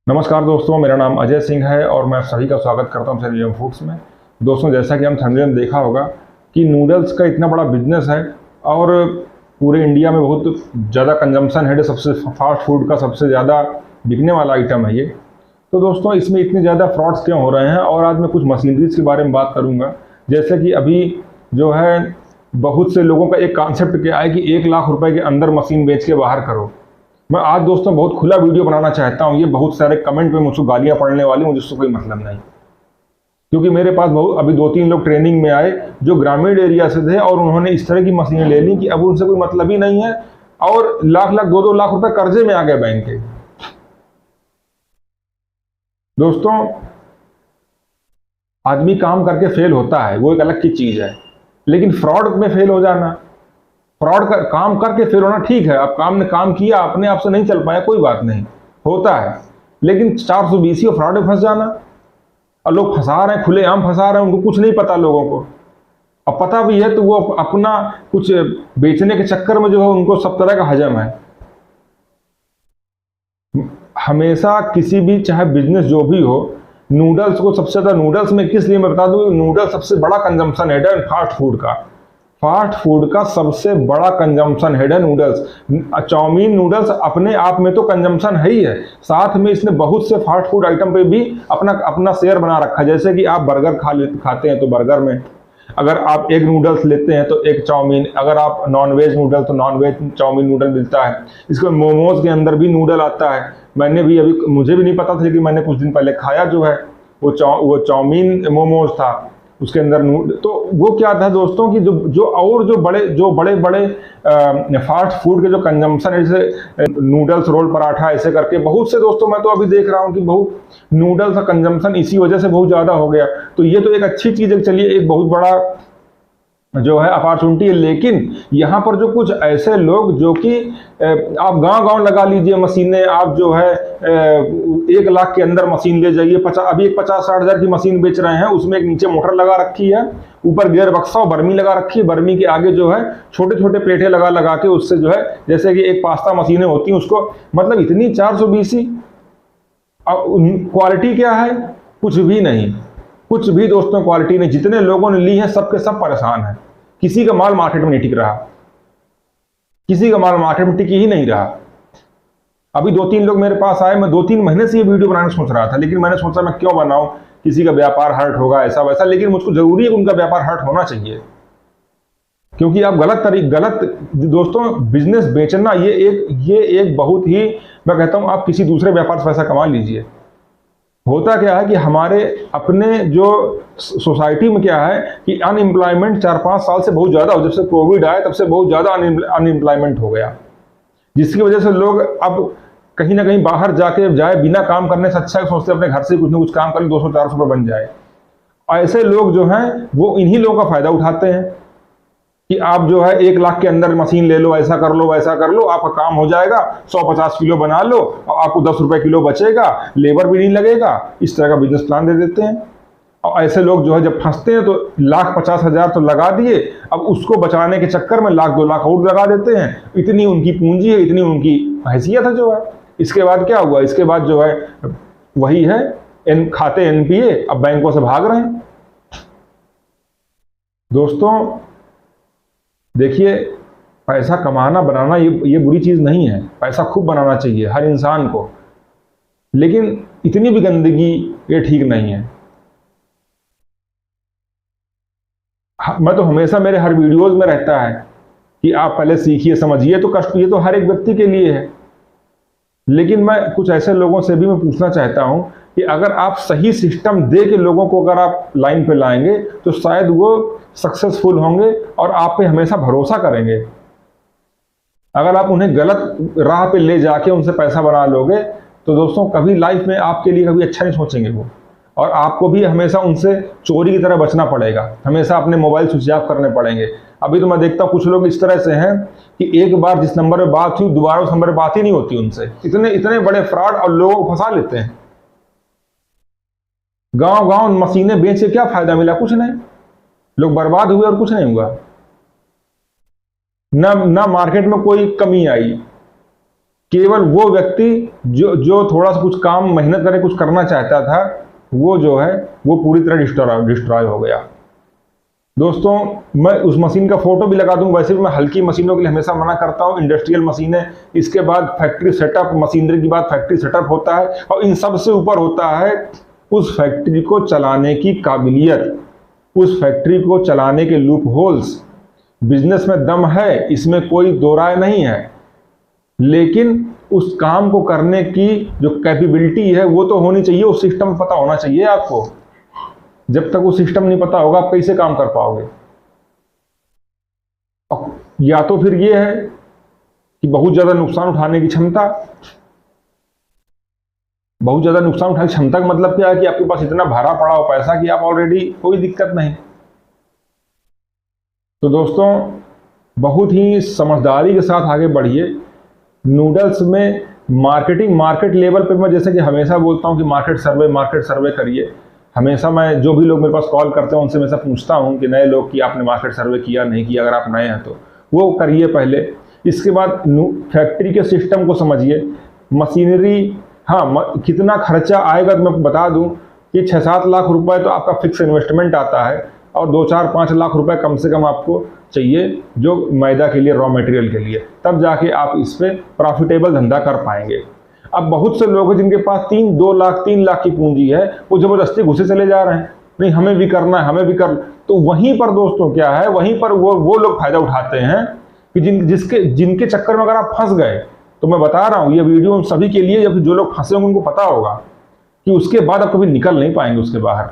नमस्कार दोस्तों, मेरा नाम अजय सिंह है और मैं सभी का स्वागत करता हूं सेरियम फूड्स में। दोस्तों, जैसा कि हम थंबनेल में देखा होगा कि नूडल्स का इतना बड़ा बिजनेस है और पूरे इंडिया में बहुत ज़्यादा कंजम्पशन है। सबसे फास्ट फूड का सबसे ज़्यादा बिकने वाला आइटम है ये। तो दोस्तों, इसमें इतने ज़्यादा फ्रॉड्स क्यों हो रहे हैं, और आज मैं कुछ मशीनरीज के बारे में बात करूँगा। जैसे कि अभी जो है बहुत से लोगों का एक कॉन्सेप्ट क्या है कि 1 लाख रुपए के अंदर मशीन बेच के बाहर करो। मैं आज दोस्तों बहुत खुला वीडियो बनाना चाहता हूँ। ये बहुत सारे कमेंट में मुझसे गालियाँ पड़ने वाली, मुझे उससे कोई मतलब नहीं, क्योंकि मेरे पास बहुत अभी 2-3 लोग ट्रेनिंग में आए जो ग्रामीण एरिया से थे और उन्होंने इस तरह की मशीनें ले ली कि अब उनसे कोई मतलब ही नहीं है और लाख लाख 2-2 लाख रुपए कर्जे में आ गए बैंक के। दोस्तों, आदमी काम करके फेल होता है, वो एक अलग की चीज है, लेकिन फ्रॉड में फेल हो जाना, काम करके फेल होना ठीक है। आप काम किया, अपने आप से नहीं चल पाया, कोई बात नहीं, होता है। लेकिन 420 और फ्रॉड में फंस जाना, और लोग फंसा रहे हैं, खुलेआम फंसा रहे हैं, उनको कुछ नहीं पता लोगों को। अब पता भी है तो वो अपना कुछ बेचने के चक्कर में जो है उनको सब तरह का हजम है। हमेशा किसी भी चाहे बिजनेस जो भी हो, नूडल्स को सबसे ज्यादा, नूडल्स में किस लिए मैं बता दूं, नूडल्स सबसे बड़ा कंजम्पशन हेड है फास्ट फूड का सबसे बड़ा कंजम्पशन हेड है नूडल्स। चाउमीन नूडल्स अपने आप में तो कंजम्पशन है ही है, साथ में इसने बहुत से फास्ट फूड आइटम पे भी अपना अपना शेयर बना रखा है। जैसे कि आप बर्गर खाते हैं तो बर्गर में, अगर आप एग नूडल्स लेते हैं तो एग चाउमीन, अगर आप नॉन वेज नूडल तो नॉन वेज चाउमीन नूडल मिलता है। इसको मोमोज के अंदर भी नूडल आता है। मैंने भी अभी, मुझे भी नहीं पता था, लेकिन मैंने कुछ दिन पहले खाया जो है वो चाउमीन मोमोज था, उसके अंदर तो वो क्या था दोस्तों कि जो बड़े बड़े फास्ट फूड के जो कंजम्पशन है, जैसे नूडल्स, रोल, पराठा, ऐसे करके बहुत से दोस्तों, मैं तो अभी देख रहा हूँ कि बहुत नूडल्स का कंजम्पशन इसी वजह से बहुत ज्यादा हो गया। तो ये तो एक अच्छी चीज है, चलिए एक बहुत बड़ा जो है अपॉर्चुनिटी है। लेकिन यहाँ पर जो कुछ ऐसे लोग जो कि आप गांव लगा लीजिए मशीनें, आप जो है 1 लाख के अंदर मशीन ले जाइए, अभी एक 50-60 हजार की मशीन बेच रहे हैं, उसमें एक नीचे मोटर लगा रखी है, ऊपर गियर बक्सा और बर्मी लगा रखी है, बर्मी के आगे जो है छोटे छोटे प्लेटें लगा के उससे जो है, जैसे कि एक पास्ता मशीनें होती हैं उसको, मतलब इतनी 420। क्वालिटी क्या है? कुछ भी नहीं, कुछ भी दोस्तों क्वालिटी नहीं। जितने लोगों ने ली है सबके सब परेशान है। किसी का माल मार्केट में नहीं टिक रहा, किसी का माल मार्केट में टिक ही नहीं रहा। अभी 2-3 लोग मेरे पास आए, मैं 2-3 महीने से ये वीडियो बनाना सोच रहा था, लेकिन मैंने सोचा मैं क्यों बनाऊं, किसी का व्यापार हर्ट होगा ऐसा वैसा, लेकिन मुझको जरूरी है कि उनका व्यापार हर्ट होना चाहिए, क्योंकि आप गलत दोस्तों बिजनेस बेचना ये एक बहुत ही, मैं कहता हूं आप किसी दूसरे व्यापार से पैसा कमा लीजिए। होता क्या है कि हमारे अपने जो सोसाइटी में क्या है कि अनएम्प्लॉयमेंट 4-5 साल से बहुत ज्यादा हो, जब से कोविड आया तब से बहुत ज्यादा अनएम्प्लॉयमेंट हो गया, जिसकी वजह से लोग अब कहीं ना कहीं बाहर जाए बिना काम करने से अच्छा है सोचते अपने घर से कुछ ना कुछ काम करें, 200-400 रुपये बन जाए। ऐसे लोग जो हैं वो इन्हीं लोगों का फायदा उठाते हैं कि आप जो है 1 लाख के अंदर मशीन ले लो, ऐसा कर लो वैसा कर लो, आपका काम हो जाएगा, 150 किलो बना लो और आपको 10 रुपए किलो बचेगा, लेबर भी नहीं लगेगा, इस तरह का बिजनेस प्लान दे देते हैं। और ऐसे लोग जो है जब फंसते हैं तो 1,50,000 तो लगा दिए, अब उसको बचाने के चक्कर में 1-2 लाख और लगा देते हैं। इतनी उनकी पूंजी है, इतनी उनकी हैसियत है जो है। इसके बाद क्या हुआ? इसके बाद जो है वही है, खाते एनपीए, अब बैंकों से भाग रहे हैं। दोस्तों देखिए, पैसा कमाना बनाना ये बुरी चीज नहीं है, पैसा खूब बनाना चाहिए हर इंसान को, लेकिन इतनी भी गंदगी ये ठीक नहीं है। मैं तो हमेशा, मेरे हर वीडियोस में रहता है कि आप पहले सीखिए समझिए, तो कष्ट ये तो हर एक व्यक्ति के लिए है। लेकिन मैं कुछ ऐसे लोगों से भी मैं पूछना चाहता हूं कि अगर आप सही सिस्टम दे के लोगों को अगर आप लाइन पे लाएंगे तो शायद वो सक्सेसफुल होंगे और आप पे हमेशा भरोसा करेंगे। अगर आप उन्हें गलत राह पे ले जाके उनसे पैसा बना लोगे तो दोस्तों कभी लाइफ में आपके लिए कभी अच्छा नहीं सोचेंगे वो, और आपको भी हमेशा उनसे चोरी की तरह बचना पड़ेगा, हमेशा अपने मोबाइल स्विच ऑफ करने पड़ेंगे। अभी तो मैं देखता हूँ कुछ लोग इस तरह से हैं कि एक बार जिस नंबर पे बात हुई दोबारा उस नंबर पे बात ही नहीं होती उनसे। इतने बड़े फ्रॉड और लोगों को फंसा लेते हैं। गांव मशीनें बेच के क्या फायदा मिला? कुछ नहीं, लोग बर्बाद हुए और कुछ नहीं हुआ। ना मार्केट में कोई कमी आई। केवल वो व्यक्ति जो थोड़ा सा कुछ काम मेहनत करके कुछ करना चाहता था, वो जो है वो पूरी तरह डिस्ट्रॉय हो गया। दोस्तों, मैं उस मशीन का फोटो भी लगा दूं। वैसे भी मैं हल्की मशीनों के लिए हमेशा मना करता हूं। इंडस्ट्रियल मशीनें, इसके बाद फैक्ट्री सेटअप, मशीनरी के बाद फैक्ट्री सेटअप होता है, और इन सब से ऊपर होता है उस फैक्ट्री को चलाने की काबिलियत, उस फैक्ट्री को चलाने के लूप होल्स। बिजनेस में दम है, इसमें कोई दो राय नहीं है, लेकिन उस काम को करने की जो कैपेबिलिटी है वो तो होनी चाहिए, उस सिस्टम पता होना चाहिए आपको। जब तक वो सिस्टम नहीं पता होगा, आप कैसे काम कर पाओगे? या तो फिर ये है कि बहुत ज्यादा नुकसान उठाने की क्षमता। बहुत ज्यादा नुकसान उठाने की क्षमता का मतलब क्या है कि आपके पास इतना भरा पड़ा हो पैसा कि आप ऑलरेडी, कोई दिक्कत नहीं। तो दोस्तों, बहुत ही समझदारी के साथ आगे बढ़िए। नूडल्स में मार्केट लेवल पे मैं जैसे कि हमेशा बोलता हूं कि मार्केट सर्वे करिए। हमेशा मैं, जो भी लोग मेरे पास कॉल करते हैं उनसे हमेशा पूछता हूं कि नए लोग कि आपने मार्केट सर्वे किया नहीं किया। अगर आप नए हैं तो वो करिए पहले। इसके बाद फैक्ट्री के सिस्टम को समझिए। मशीनरी, हाँ, कितना खर्चा आएगा तो मैं बता दूं कि 6-7 लाख रुपए तो आपका फिक्स इन्वेस्टमेंट आता है, और 2-4-5 लाख रुपए कम से कम आपको चाहिए जो मैदा के लिए, रॉ मटेरियल के लिए। तब जाके आप इस पे प्रॉफिटेबल धंधा कर पाएंगे। अब बहुत से लोग हैं जिनके पास 2 लाख 3 लाख की पूंजी है, वो जबरदस्ती घुसे चले जा रहे हैं, नहीं हमें भी करना है, हमें भी कर। तो वहीं पर दोस्तों क्या है, वहीं पर वो लोग फायदा उठाते हैं कि जिनके चक्कर में अगर आप फंस गए, तो मैं बता रहा हूं ये वीडियो उन सभी के लिए, जब जो लोग फंसे होंगे उनको पता होगा कि उसके बाद आप कभी निकल नहीं पाएंगे उसके बाहर,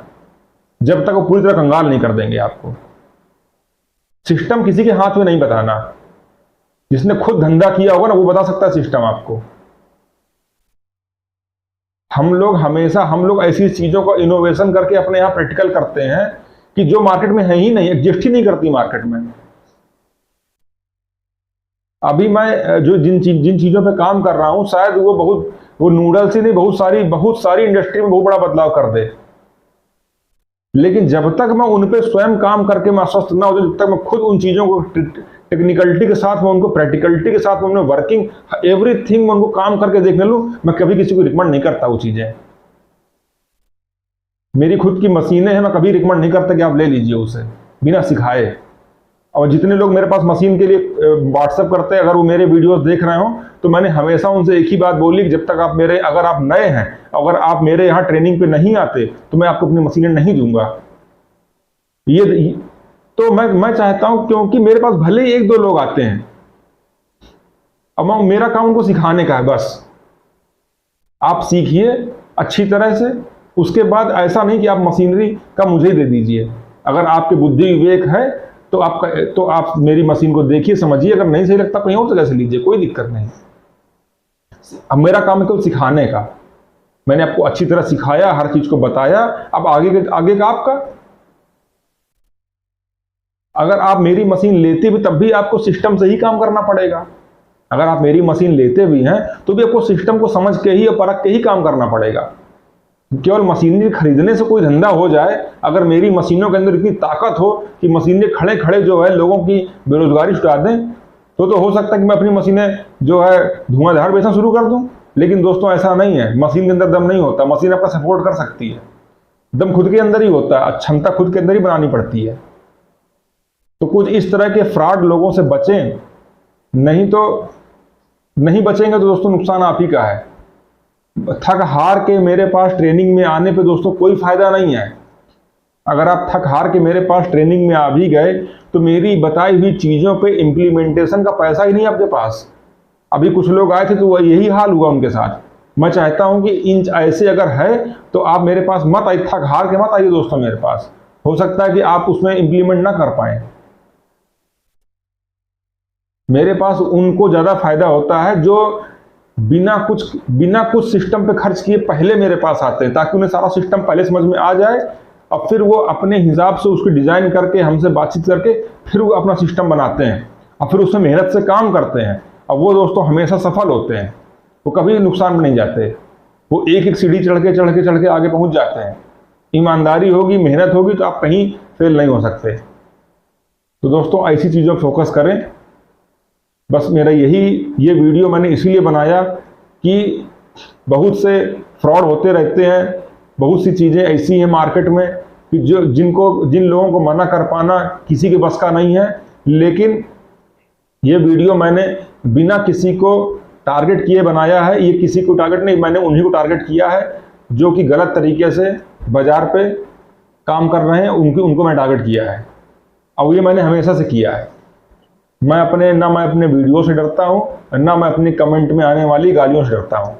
जब तक वो पूरी तरह कंगाल नहीं कर देंगे आपको। सिस्टम किसी के हाथ में नहीं बताना। जिसने खुद धंधा किया होगा ना, वो बता सकता है सिस्टम आपको। हम लोग ऐसी चीजों को इनोवेशन करके अपने यहां प्रैक्टिकल करते हैं कि जो मार्केट में है ही नहीं, एग्जिस्ट ही नहीं करती मार्केट में। अभी मैं जिन चीजों पे काम कर रहा हूं, शायद वो नूडल्स ही नहीं, बहुत सारी इंडस्ट्री में बहुत बड़ा बदलाव कर दे। लेकिन जब तक मैं उन पे स्वयं काम करके मैं आश्वस्त ना हो, जब तक मैं खुद उन चीजों को टेक्निकलिटी के साथ, मैं उनको प्रैक्टिकलिटी के साथ, मैं वर्किंग एवरीथिंग, मैं उनको काम करके देखने लूं, मैं कभी किसी को रिकमेंड नहीं करता वो चीजें। मेरी खुद की मशीनें हैं, मैं कभी रिकमेंड नहीं करता कि आप ले लीजिए उसे बिना सिखाए। और जितने लोग मेरे पास मशीन के लिए व्हाट्सएप करते हैं, अगर वो मेरे वीडियोस देख रहे हो, तो मैंने हमेशा उनसे एक ही बात बोली कि जब तक अगर आप नए हैं, अगर आप मेरे यहाँ ट्रेनिंग पे नहीं आते, तो मैं आपको अपनी मशीनें नहीं दूंगा। ये तो मैं चाहता हूं, क्योंकि मेरे पास भले ही 1-2 लोग आते हैं, अब मेरा काम उनको सिखाने का है बस। आप सीखिए अच्छी तरह से, उसके बाद ऐसा नहीं कि आप मशीनरी का मुझे ही दे दीजिए। अगर आपके बुद्धि विवेक है तो आप मेरी मशीन को देखिए, समझिए। अगर नहीं सही लगता कहीं और जगह से लीजिए, कोई दिक्कत नहीं। अब मेरा काम है केवल सिखाने का। मैंने आपको अच्छी तरह सिखाया, हर चीज को बताया। अब आगे का आपका। अगर आप मेरी मशीन लेते भी, तब भी आपको सिस्टम से ही काम करना पड़ेगा। अगर आप मेरी मशीन लेते भी हैं, तो भी आपको सिस्टम को समझ के ही और परख के ही काम करना पड़ेगा। केवल मशीनरी खरीदने से कोई धंधा हो जाए, अगर मेरी मशीनों के अंदर इतनी ताकत हो कि मशीनें खड़े खड़े जो है लोगों की बेरोजगारी छुटा दें, तो हो सकता है कि मैं अपनी मशीनें जो है धुआंधार बेचना शुरू कर दूं। लेकिन दोस्तों ऐसा नहीं है, मशीन के अंदर दम नहीं होता। मशीन अपना सपोर्ट कर सकती है, दम खुद के अंदर ही होता है, क्षमता खुद के अंदर ही बनानी पड़ती है। तो कुछ इस तरह के फ्रॉड लोगों से बचें, नहीं बचेंगे तो दोस्तों नुकसान आप ही का है। थक हार के मेरे पास ट्रेनिंग में आने पे दोस्तों कोई फायदा नहीं है। अगर आप थक हार के मेरे पास ट्रेनिंग में आ भी गए, तो मेरी बताई हुई चीजों पे इम्प्लीमेंटेशन का पैसा ही नहीं आपके पास। अभी कुछ लोग आए थे तो यही हाल हुआ उनके साथ। मैं चाहता हूं कि इन ऐसे अगर है तो आप मेरे पास मत आइए, थक हार के मत आइए दोस्तों मेरे पास। हो सकता है कि आप उसमें इंप्लीमेंट ना कर पाए। मेरे पास उनको ज्यादा फायदा होता है जो बिना कुछ सिस्टम पे खर्च किए पहले मेरे पास आते हैं, ताकि उन्हें सारा सिस्टम पहले समझ में आ जाए, और फिर वो अपने हिसाब से उसकी डिजाइन करके हमसे बातचीत करके फिर वो अपना सिस्टम बनाते हैं, और फिर उसमें मेहनत से काम करते हैं। और वो दोस्तों हमेशा सफल होते हैं, वो कभी नुकसान में नहीं जाते। वो एक सीढ़ी चढ़ के आगे पहुंच जाते हैं। ईमानदारी होगी, मेहनत होगी, तो आप कहीं फेल नहीं हो सकते। तो दोस्तों ऐसी चीजों पर फोकस करें। बस मेरा ये वीडियो मैंने इसीलिए बनाया कि बहुत से फ्रॉड होते रहते हैं, बहुत सी चीज़ें ऐसी हैं मार्केट में कि जिन लोगों को मना कर पाना किसी के बस का नहीं है। लेकिन ये वीडियो मैंने बिना किसी को टारगेट किए बनाया है। ये किसी को टारगेट नहीं, मैंने उन्हीं को टारगेट किया है जो कि गलत तरीके से बाजार पे काम कर रहे हैं, उनको मैंने टारगेट किया है। और ये मैंने हमेशा से किया है। मैं अपने वीडियो से डरता हूँ, ना मैं अपने कमेंट में आने वाली गालियों से डरता हूँ।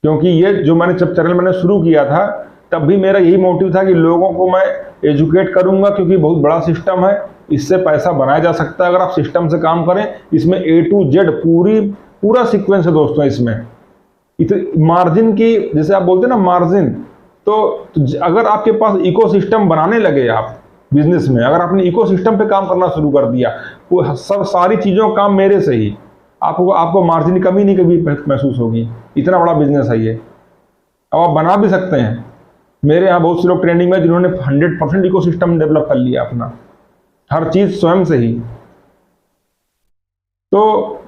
क्योंकि ये जो जब चैनल मैंने शुरू किया था तब भी मेरा यही मोटिव था कि लोगों को मैं एजुकेट करूंगा, क्योंकि बहुत बड़ा सिस्टम है, इससे पैसा बनाया जा सकता है अगर आप सिस्टम से काम करें। इसमें A to Z पूरा सीक्वेंस है दोस्तों। इसमें मार्जिन की, जैसे आप बोलते हैं ना मार्जिन, तो अगर आपके पास इकोसिस्टम बनाने लगे आप बिजनेस में, अगर आपने इकोसिस्टम पे काम करना शुरू कर दिया, वो सारी चीज़ों का काम मेरे से ही, आपको मार्जिन की कमी नहीं कभी महसूस होगी। इतना बड़ा बिजनेस है ये। अब आप बना भी सकते हैं। मेरे यहाँ बहुत से लोग ट्रेनिंग में जिन्होंने 100% इकोसिस्टम डेवलप कर लिया अपना, हर चीज़ स्वयं से ही। तो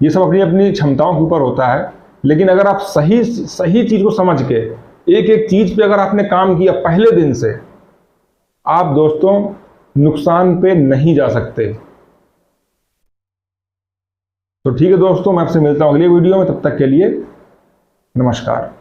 ये सब अपनी अपनी क्षमताओं के ऊपर होता है। लेकिन अगर आप सही चीज़ को समझ के एक एक चीज़ पे अगर आपने काम किया पहले दिन से, आप दोस्तों नुकसान पे नहीं जा सकते। तो ठीक है दोस्तों, मैं आपसे मिलता हूँ अगले वीडियो में। तब तक के लिए नमस्कार।